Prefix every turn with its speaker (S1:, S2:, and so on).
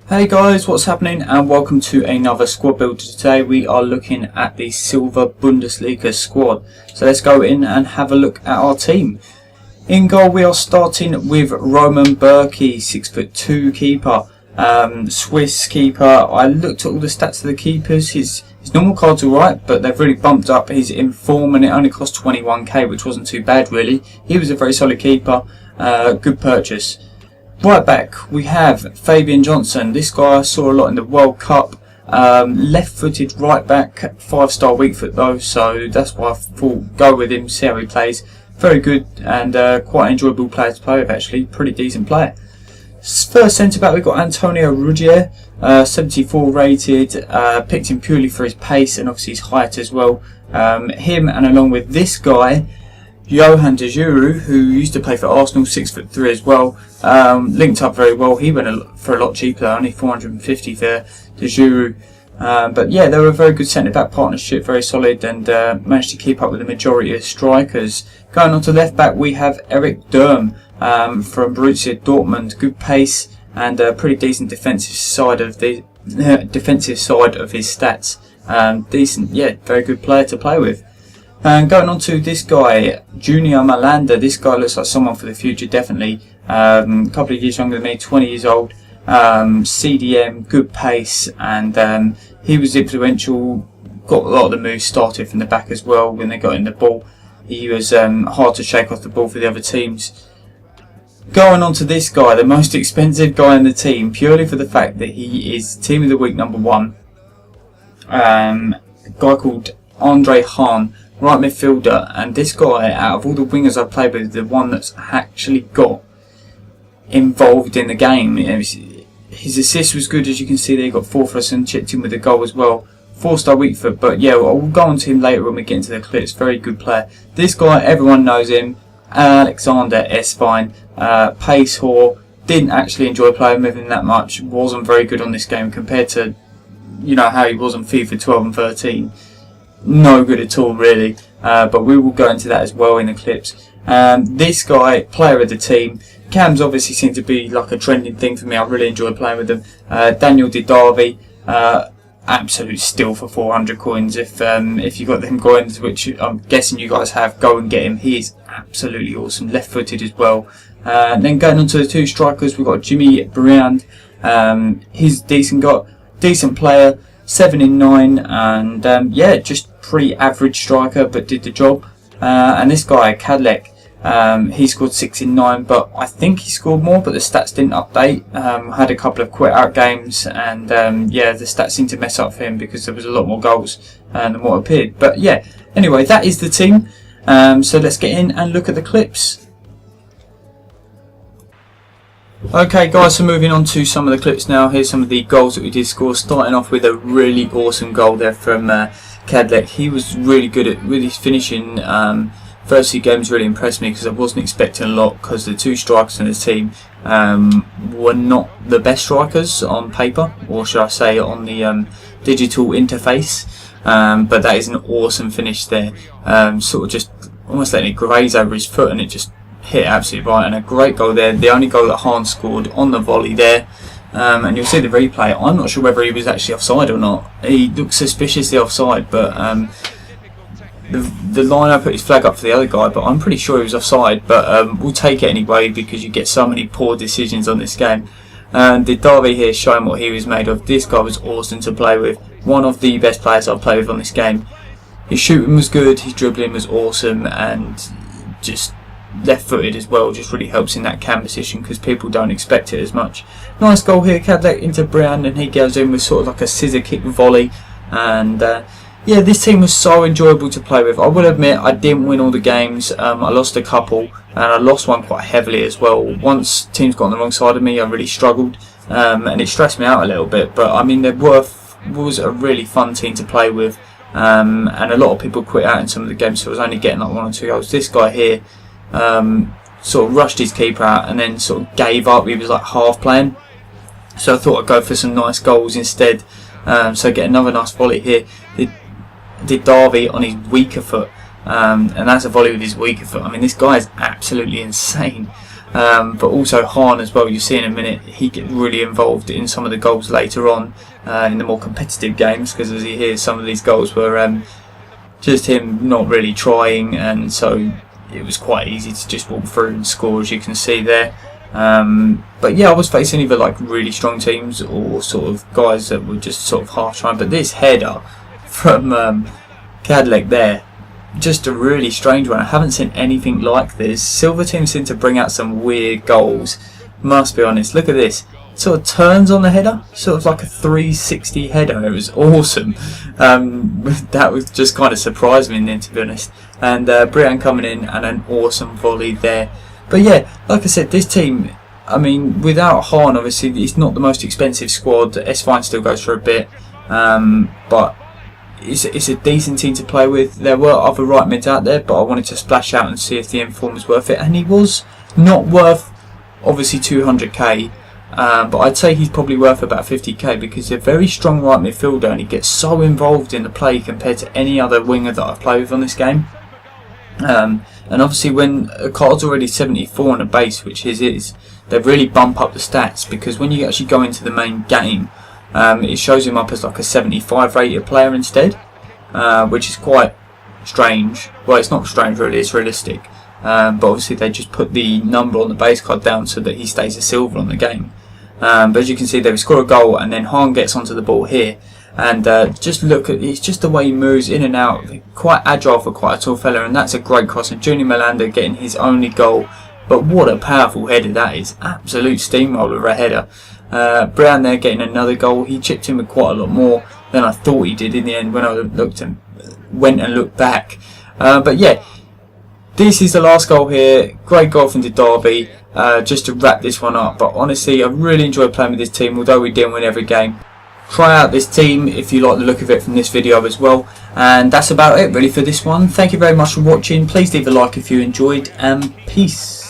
S1: Hey guys, what's happening, and welcome to another squad builder. Today we are looking at the Fußball-Bundesliga squad. So let's go in and have a look at our team. In goal we are starting with Roman Bürki, 6'2" keeper, Swiss keeper. I looked at all the stats of the keepers. His normal card's alright, but they've really bumped up his inform, and it only cost 21k, which wasn't too bad really. He was a very solid keeper, good purchase. Right back, we have Fabian Johnson. This guy I saw a lot in the World Cup. Left-footed right back, 5-star weak foot though, so that's why I thought go with him, see how he plays. Very good and quite an enjoyable player to play with actually, pretty decent player. First centre back we've got Antonio Rudiger, 74 rated, picked him purely for his pace and obviously his height as well. Him and along with this guy, Johan de Giroud, who used to play for Arsenal, 6'3" as well, linked up very well. He went for a lot cheaper, only 450 there, de Giroud. But yeah, they were a very good centre-back partnership, very solid, and managed to keep up with the majority of strikers. Going on to left-back, we have Eric Durm from Borussia Dortmund. Good pace and a pretty decent defensive side of his stats. Decent, yeah, very good player to play with. And going on to this guy, Junior Malanda. This guy looks like someone for the future, definitely. A couple of years younger than me, 20 years old. CDM, good pace, and he was influential. Got a lot of the moves started from the back as well when they got in the ball. He was hard to shake off the ball for the other teams. Going on to this guy, the most expensive guy in the team, purely for the fact that he is Team of the Week #1. A guy called Andre Hahn, right midfielder, and this guy, out of all the wingers I've played with, the one that's actually got involved in the game. His assist was good, as you can see there. He got 4 for us and chipped in with a goal as well. 4-star weak foot, but yeah, we'll go on to him later when we get into the clips. Very good player. This guy, everyone knows him, Alexander Espine, pace whore. Didn't actually enjoy playing with him that much. Wasn't very good on this game compared to, you know, how he was on FIFA 12 and 13. No good at all really, but we will go into that as well in the clips. This guy, player of the team. Cams obviously seem to be like a trending thing for me. I really enjoy playing with them. Daniel Didavi, absolute steal for 400 coins. If you got them coins, which I'm guessing you guys have, go and get him. He is absolutely awesome, left-footed as well. Then going on to the two strikers, we've got Jimmy Briand. He's decent player. 7 in 9, and yeah, just pretty average striker, but did the job. And this guy, Kadlec, he scored 6 in 9, but I think he scored more, but the stats didn't update. Had a couple of quit out games, and yeah, the stats seemed to mess up for him because there was a lot more goals than what appeared. But yeah, anyway, that is the team. So let's get in and look at the clips. Okay guys, so moving on to some of the clips now. Here's some of the goals that we did score, starting off with a really awesome goal there from Kadlec. He was really good at really finishing. First few games really impressed me because I wasn't expecting a lot, because the two strikers in the team were not the best strikers on paper, or should I say on the digital interface, but that is an awesome finish there. Sort of just almost letting it graze over his foot, and it just hit absolutely right, and a great goal there. The only goal that Hahn scored on the volley there, and you'll see the replay. I'm not sure whether he was actually offside or not. He looked suspiciously offside, but the liner put his flag up for the other guy, but I'm pretty sure he was offside. But we'll take it anyway because you get so many poor decisions on this game. Didavi here showing what he was made of. This guy was awesome to play with. One of the best players I've played with on this game. His shooting was good, his dribbling was awesome, and just left-footed as well, just really helps in that cam position because people don't expect it as much. Nice goal here, Kadlec into Briand, and he goes in with sort of like a scissor kick volley. And yeah, this team was so enjoyable to play with. I will admit I didn't win all the games. I lost a couple, and I lost one quite heavily as well. Once teams got on the wrong side of me, I really struggled, and it stressed me out a little bit. But I mean, was a really fun team to play with, and a lot of people quit out in some of the games, so I was only getting like 1 or 2 goals. This guy here sort of rushed his keeper out and then sort of gave up. He was like half playing, so I thought I'd go for some nice goals instead. So get another nice volley here. Didavi on his weaker foot, and that's a volley with his weaker foot. I mean, this guy is absolutely insane. but also Hahn as well. You'll see in a minute he gets really involved in some of the goals later on in the more competitive games, because as you hear, some of these goals were just him not really trying, and so it was quite easy to just walk through and score, as you can see there. But yeah, I was facing either like really strong teams or sort of guys that were just sort of half trying. But this header from Cadillac there, just a really strange one. I haven't seen anything like this. Silver team seem to bring out some weird goals, must be honest. Look at this, sort of turns on the header, sort of like a 360 header. It was awesome. That was just kind of surprised me then, to be honest. And Brian coming in and an awesome volley there. But yeah, like I said, this team, I mean, without Hahn, obviously it's not the most expensive squad. S-Fine still goes for a bit, but it's a decent team to play with. There were other right mids out there, but I wanted to splash out and see if the inform was worth it, and he was not worth obviously 200k, but I'd say he's probably worth about 50k, because he's a very strong right midfielder and he gets so involved in the play compared to any other winger that I've played with on this game. And obviously when a card's already 74 on a base, which his is, they really bump up the stats, because when you actually go into the main game, it shows him up as like a 75 rated player instead, which is quite strange. Well, it's not strange really, it's realistic, but obviously they just put the number on the base card down so that he stays a silver on the game. But as you can see, they score a goal, and then Hahn gets onto the ball here. And just look at, it's just the way he moves in and out, quite agile for quite a tall fella, and that's a great cross. And Junior Malander getting his only goal, but what a powerful header that is, absolute steamroller of a header. Brown there getting another goal. He chipped in with quite a lot more than I thought he did in the end when I went and looked back. But yeah, this is the last goal here. Great goal from the Derby, just to wrap this one up. But honestly, I really enjoyed playing with this team, although we didn't win every game. Try out this team if you like the look of it from this video as well. And that's about it really for this one. Thank you very much for watching. Please leave a like if you enjoyed, and peace.